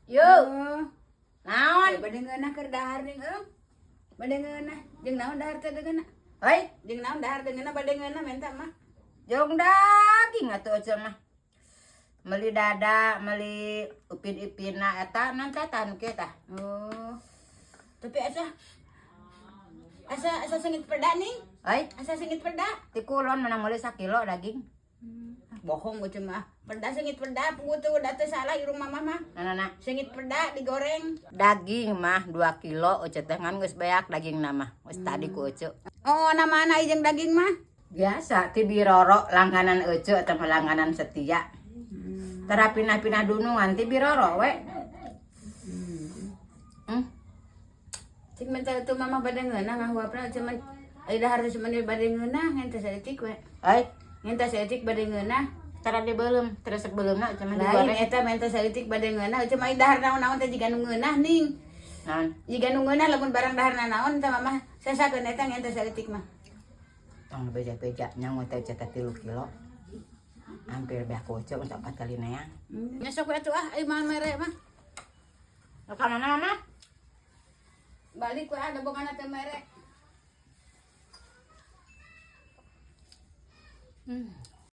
Yuk. Naon? Bade ngeunah keur dahar ning eung. Bade ngeunah. Jeung naon dahar teh degeuna? Hei, Jeung naon dahar teh ngeunah bade ngeunah menta mah. jong daging atuh eceul mah. Meuli dada, meuli upin-ipinna eta nantetan kieu tah. Oh. Tapi asa sengit peda nih. Hei, Asa sengit peda. ti kulon menang meuli 1 kilo daging. Bohong gue cuma. Peda sengit peda pugutu udah teh salah di rumah mama. Nanana, Sengit peda digoreng. daging mah 2 kilo ece teh ngan geus beak daging nama. Geus tadi ku ece. Oh, nama anak jeung daging mah. Biasa ti Biroro langganan ece atau langganan setia. Tara pindah-pindah dunungan ti Biroro we. Cik menta itu mama bade ngeunah ngahuapna cuman ai dahar teh cuman bade ngeunah ngenta saeutik we. Hei, Ngenta saeutik bade ngeunah. tara dibeulem, terus beuleummna cuman Lain digoreng. eta menta saeutik bade ngeunah cuma ai dahar naon-naon teh jiga nu ngeunah ning. Naon? Jiga nu ngeunah lamun barang daharna naon teh mama sasakeun eta ngenta saeutik mah. Tong beja-beja nyangu teh ece teh 3 kilo. Hampir beak ku ece untuk 4 kali neang. Nyesok we atuh ai mah mere mah. Ka mana mama? Balik we ada bokana teh mere.